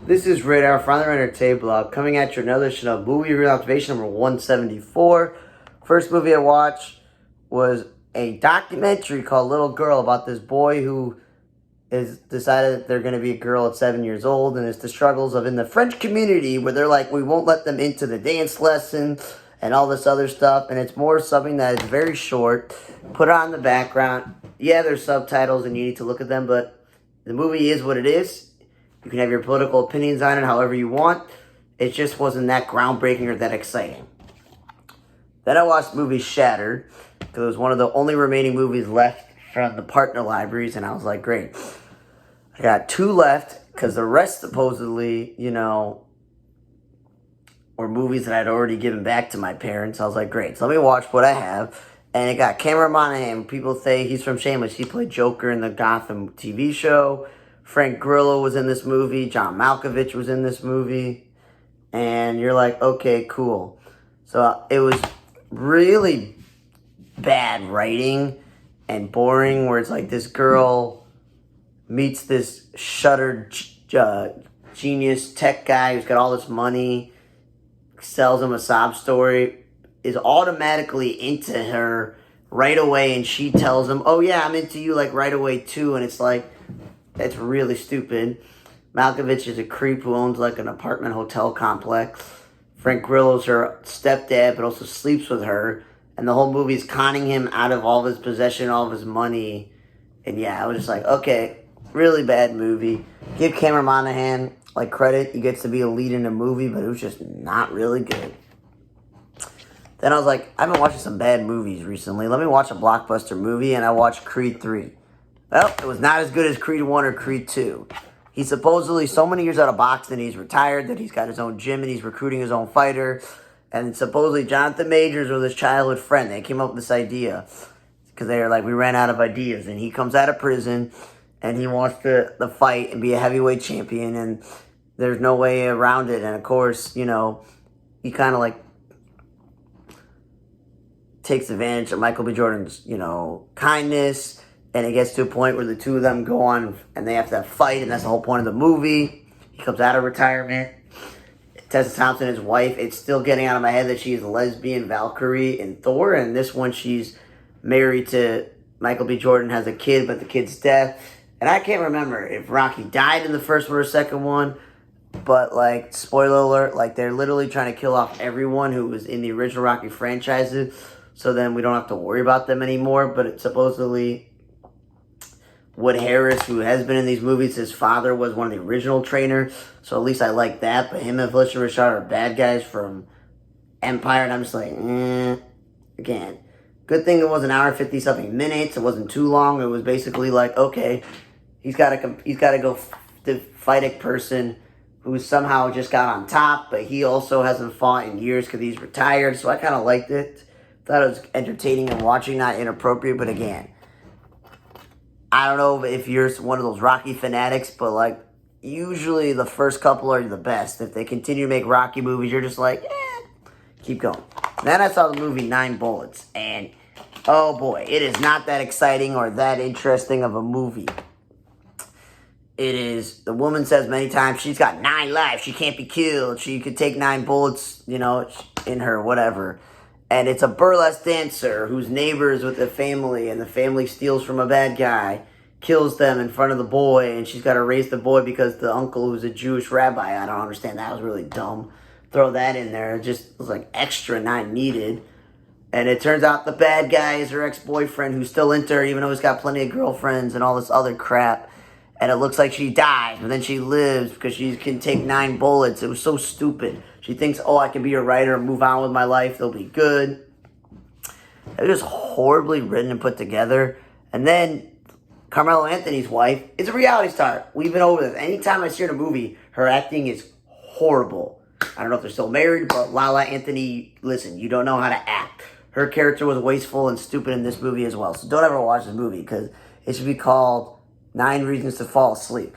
This is Radar from the Render Table Blog coming at you another edition of Movie Real Observation number 174. First movie I watched was a documentary called Little Girl about this boy who has decided that they're going to be a girl at 7 years old, and it's the struggles of in the French community where they're like, we won't let them into the dance lesson and all this other stuff, and it's more something that is very short. Put it on the background. Yeah, there's subtitles and you need to look at them, but the movie is what it is. You can have your political opinions on it however you want. It just wasn't that groundbreaking or that exciting. Then I watched the movie Shattered, because it was one of the only remaining movies left from the partner libraries, and I was like, great. I got 2 left, because the rest supposedly, were movies that I'd already given back to my parents. I was like, great, so let me watch what I have. And it got Cameron Monaghan. People say he's from Shameless. He played Joker in the Gotham TV show. Frank Grillo was in this movie. John Malkovich was in this movie. And you're like, okay, cool. So it was really bad writing and boring, where it's like this girl meets this shuttered genius tech guy who's got all this money, sells him a sob story, is automatically into her right away, and she tells him, oh yeah, I'm into you like right away too, and it's like, that's really stupid. Malkovich is a creep who owns like an apartment hotel complex. Frank Grillo's her stepdad, but also sleeps with her. And the whole movie's conning him out of all of his possession, all of his money. And yeah, I was just like, okay, really bad movie. Give Cameron Monaghan like credit. He gets to be a lead in a movie, but it was just not really good. Then I was like, I've been watching some bad movies recently. Let me watch a blockbuster movie, and I watched Creed 3. Well, it was not as good as Creed 1 or Creed 2. He's supposedly so many years out of boxing, he's retired, that he's got his own gym and he's recruiting his own fighter. And supposedly Jonathan Majors was his childhood friend. They came up with this idea because they were like, we ran out of ideas. And he comes out of prison and he wants to fight and be a heavyweight champion. And there's no way around it. And of course, he kind of like takes advantage of Michael B. Jordan's, kindness. And it gets to a point where the two of them go on and they have to fight, and that's the whole point of the movie. He comes out of retirement. Tessa Thompson, his wife, it's still getting out of my head that she's a lesbian Valkyrie in Thor, and this one she's married to Michael B. Jordan, has a kid, but the kid's deaf. And I can't remember if Rocky died in the first one or second one, but, like, spoiler alert, like, they're literally trying to kill off everyone who was in the original Rocky franchises, so then we don't have to worry about them anymore. But it's supposedly Wood Harris, who has been in these movies, his father was one of the original trainers, so at least I like that. But him and Felicia Rashad are bad guys from Empire, and I'm just like, again. Good thing it was an hour and 50-something minutes. It wasn't too long. It was basically like, okay, he's got to go to fight a person who somehow just got on top, but he also hasn't fought in years because he's retired, so I kind of liked it. Thought it was entertaining and watching, not inappropriate, but again, I don't know if you're one of those Rocky fanatics, but, like, usually the first couple are the best. If they continue to make Rocky movies, you're just like, keep going. Then I saw the movie 9 Bullets, and, oh boy, it is not that exciting or that interesting of a movie. It is, the woman says many times, she's got 9 lives, she can't be killed, she could take 9 bullets, in her, whatever. And it's a burlesque dancer who's neighbors with the family, and the family steals from a bad guy, kills them in front of the boy, and she's got to raise the boy because the uncle, who's a Jewish rabbi, I don't understand, that was really dumb. Throw that in there, it just was like extra, not needed. And it turns out the bad guy is her ex-boyfriend who's still into her, even though he's got plenty of girlfriends and all this other crap. And it looks like she dies, but then she lives because she can take 9 bullets. It was so stupid. She thinks, oh, I can be a writer and move on with my life. They'll be good. It was just horribly written and put together. And then Carmelo Anthony's wife is a reality star. We've been over this. Anytime I see her in a movie, her acting is horrible. I don't know if they're still married, but Lala Anthony, listen, you don't know how to act. Her character was wasteful and stupid in this movie as well. So don't ever watch this movie because it should be called 9 Reasons to Fall Asleep.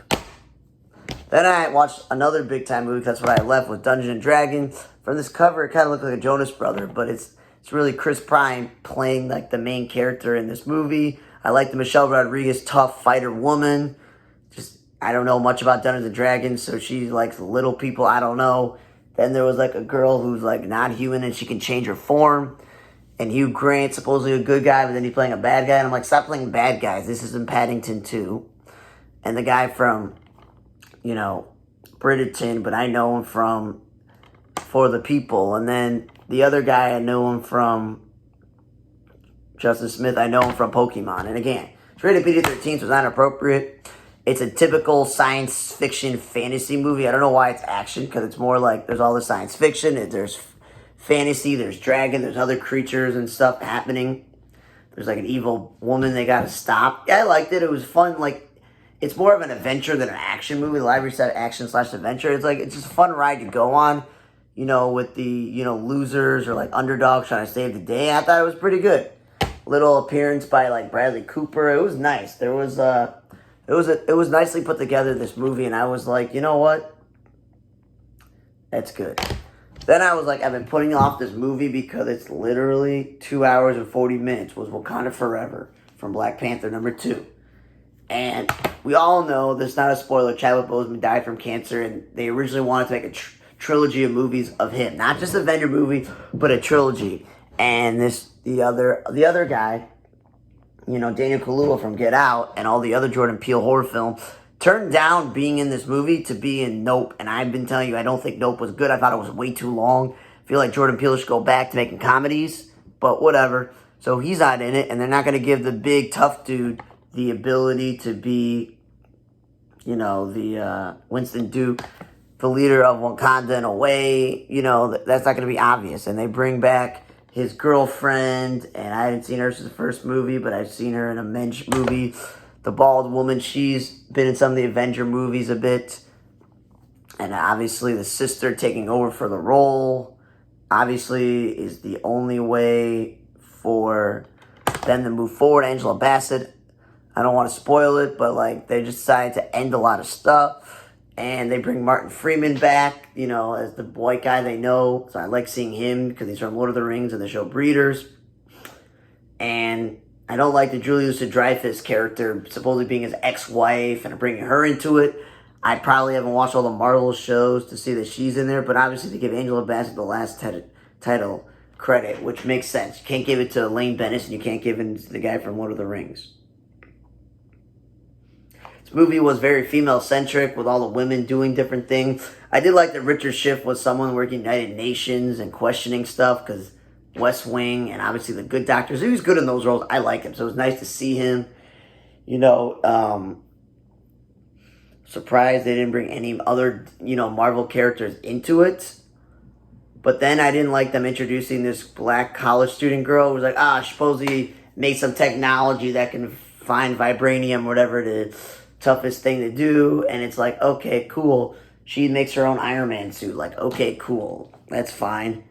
Then I watched another big time movie, that's what I left, with Dungeons & Dragons. From this cover, it kind of looked like a Jonas Brother, but it's really Chris Pine playing like the main character in this movie. I like the Michelle Rodriguez tough fighter woman. Just I don't know much about Dungeons and Dragons, so she likes little people. I don't know. Then there was like a girl who's like not human and she can change her form. And Hugh Grant, supposedly a good guy, but then he's playing a bad guy. And I'm like, stop playing bad guys. This isn't Paddington 2. And the guy from, Bridgerton, but I know him from For the People. And then the other guy, I know him from Justin Smith. I know him from Pokemon. And again, it's rated PG-13, so it's not inappropriate. It's a typical science fiction fantasy movie. I don't know why it's action, because it's more like there's all the science fiction. There's fantasy, there's dragon, there's other creatures and stuff happening. There's like an evil woman they gotta stop. Yeah, I liked it. It was fun. Like, it's more of an adventure than an action movie. The library said action/adventure. It's just a fun ride to go on, with the, losers or like underdogs trying to save the day. I thought it was pretty good. Little appearance by like Bradley Cooper. It was nice. It was nicely put together, this movie, and I was like, you know what? That's good. Then I was like, I've been putting off this movie because it's literally 2 hours and 40 minutes, was Wakanda Forever from Black Panther #2. And we all know, this is not a spoiler, Chadwick Boseman died from cancer, and they originally wanted to make a trilogy of movies of him. Not just a Avenger movie, but a trilogy. And the other guy, Daniel Kaluuya from Get Out and all the other Jordan Peele horror films, turned down being in this movie to be in Nope. And I've been telling you, I don't think Nope was good. I thought it was way too long. I feel like Jordan Peele should go back to making comedies, but whatever. So he's not in it, and they're not going to give the big, tough dude the ability to be, the Winston Duke, the leader of Wakanda in a way. That's not going to be obvious. And they bring back his girlfriend, and I hadn't seen her since the first movie, but I've seen her in a Mensch movie. The bald woman, she's been in some of the Avenger movies a bit. And obviously the sister taking over for the role, obviously, is the only way for them to move forward. Angela Bassett, I don't want to spoil it, but like, they just decided to end a lot of stuff. And they bring Martin Freeman back, as the white guy they know. So I like seeing him because he's from Lord of the Rings and the show Breeders. And I don't like the Julia Louis-Dreyfus character supposedly being his ex-wife and bringing her into it. I probably haven't watched all the Marvel shows to see that she's in there, but obviously to give Angela Bassett the last title credit, which makes sense. You can't give it to Lane Bennis, and you can't give it to the guy from Lord of the Rings. This movie was very female-centric with all the women doing different things. I did like that Richard Schiff was someone working United Nations and questioning stuff, because West Wing and obviously The Good Doctor. So he was good in those roles. I like him. So it was nice to see him. Surprised they didn't bring any other, Marvel characters into it. But then I didn't like them introducing this black college student girl who was like, supposedly made some technology that can find vibranium, whatever the toughest thing to do. And it's like, okay, cool. She makes her own Iron Man suit. Like, okay, cool. That's fine.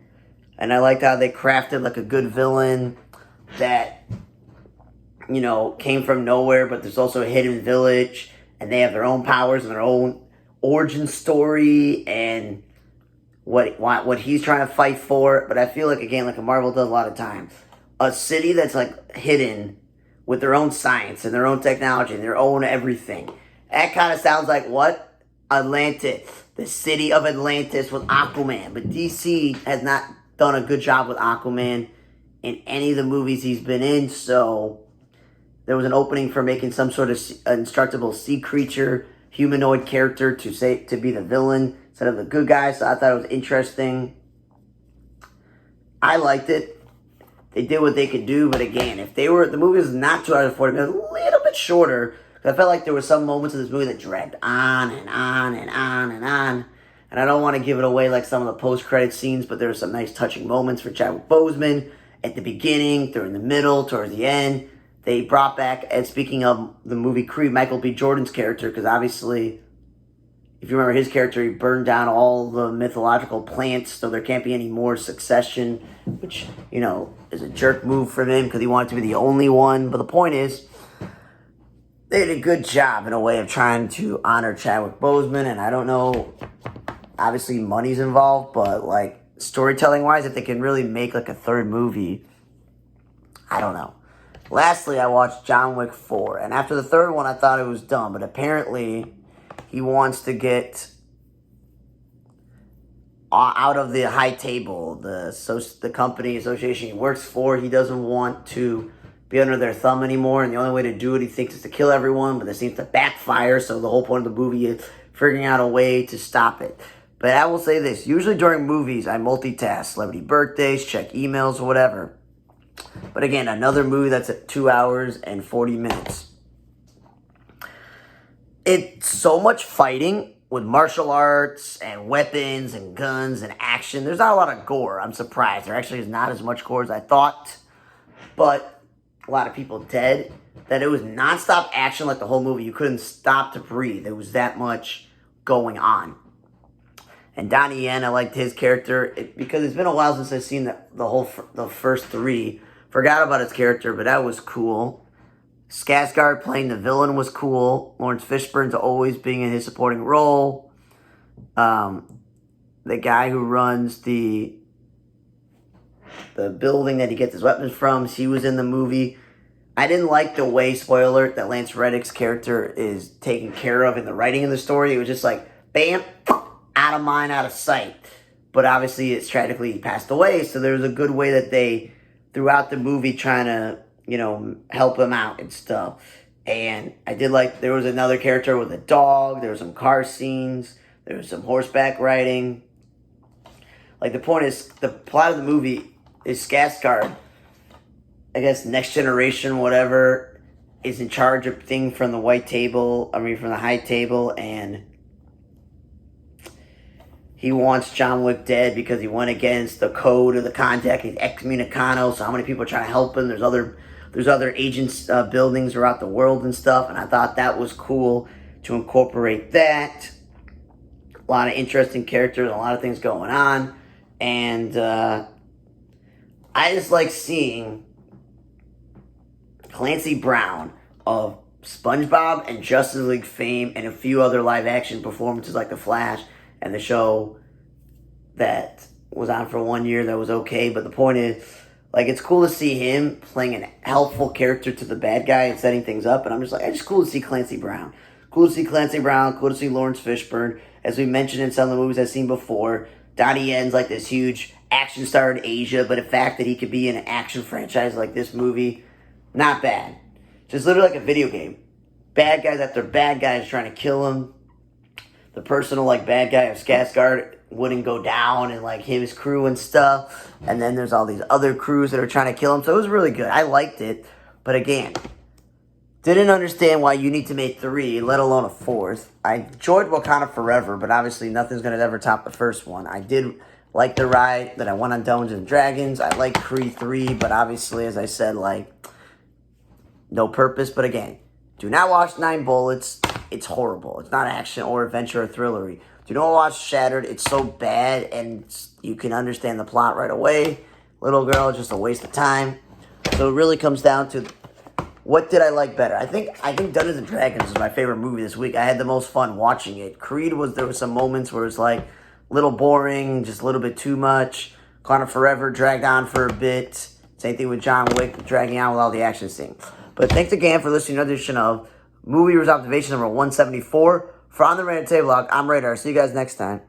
And I liked how they crafted like a good villain that, came from nowhere, but there's also a hidden village, and they have their own powers and their own origin story and what he's trying to fight for. But I feel like, again, like Marvel does a lot of times, a city that's like hidden with their own science and their own technology and their own everything. That kind of sounds like what? Atlantis. The city of Atlantis with Aquaman. But DC has not done a good job with Aquaman in any of the movies he's been in, so there was an opening for making some sort of indestructible sea creature, humanoid character to be the villain instead of the good guy, so I thought it was interesting. I liked it. They did what they could do, but again, the movie was not 2 hours and 40 minutes, a little bit shorter, because I felt like there were some moments of this movie that dragged on and on and on and on. And I don't want to give it away like some of the post-credit scenes, but there were some nice touching moments for Chadwick Boseman at the beginning, during the middle, towards the end. They brought back, and speaking of the movie Creed, Michael B. Jordan's character, because obviously, if you remember his character, he burned down all the mythological plants, so there can't be any more succession, which, is a jerk move from him, because he wanted to be the only one. But the point is, they did a good job in a way of trying to honor Chadwick Boseman, and I don't know, obviously money's involved, but like storytelling wise, if they can really make like a third movie, I don't know. Lastly, I watched John Wick 4, and after the third one, I thought it was dumb, but apparently he wants to get out of the high table, the company association he works for. He doesn't want to be under their thumb anymore, and the only way to do it, he thinks, is to kill everyone, but that seems to backfire, so the whole point of the movie is figuring out a way to stop it. But I will say this, usually during movies, I multitask, celebrity birthdays, check emails, or whatever. But again, another movie that's at 2 hours and 40 minutes. It's so much fighting with martial arts and weapons and guns and action. There's not a lot of gore. I'm surprised. There actually is not as much gore as I thought. But a lot of people dead. That it was nonstop action like the whole movie. You couldn't stop to breathe. There was that much going on. And Donnie Yen, I liked his character because it's been a while since I've seen the first three. Forgot about his character, but that was cool. Skarsgård playing the villain was cool. Lawrence Fishburne's always being in his supporting role. The guy who runs the building that he gets his weapons from, he was in the movie. I didn't like the way, spoiler alert, that Lance Reddick's character is taken care of in the writing of the story. It was just like, bam, out of mind, out of sight. But obviously, it's tragically he passed away, so there's a good way that they, throughout the movie, trying to, help him out and stuff. And I did like, there was another character with a dog, there were some car scenes, there was some horseback riding. Like, the point is, the plot of the movie is Skarsgård, I guess Next Generation, whatever, is in charge of things from the from the high table, and he wants John Wick dead because he went against the code of the contact. He's excommunicado, so how many people are trying to help him? There's other agents' buildings throughout the world and stuff, and I thought that was cool to incorporate that. A lot of interesting characters, a lot of things going on, and I just like seeing Clancy Brown of SpongeBob and Justice League fame and a few other live-action performances like The Flash and the show that was on for 1 year that was okay. But the point is, like, it's cool to see him playing a helpful character to the bad guy and setting things up. And I'm just like, it's just cool to see Clancy Brown. Cool to see Clancy Brown. Cool to see Lawrence Fishburne. As we mentioned in some of the movies I've seen before, Donnie Yen's like this huge action star in Asia. But the fact that he could be in an action franchise like this movie, not bad. Just literally like a video game. Bad guys after bad guys trying to kill him. The personal, bad guy of Skarsgård wouldn't go down, and, his crew and stuff. And then there's all these other crews that are trying to kill him. So it was really good. I liked it. But again, didn't understand why you need to make 3, let alone a 4th. I enjoyed Wakanda Forever, but obviously nothing's going to ever top the first one. I did like the ride that I went on Dungeons and Dragons. I like Creed 3, but obviously, as I said, no purpose. But again, do not watch 9 Bullets. It's horrible. It's not action or adventure or thrillery. Do not watch Shattered. It's so bad, and you can understand the plot right away. Little Girl is just a waste of time. So it really comes down to, what did I like better? I think Dungeons and Dragons is my favorite movie this week. I had the most fun watching it. Creed there was some moments where it was a little boring, just a little bit too much. Wakanda Forever dragged on for a bit. Same thing with John Wick, dragging on with all the action scenes. But thanks again for listening to another edition of Movie Reviews Observation number 174. For On the Radar Table Log, I'm Radar. See you guys next time.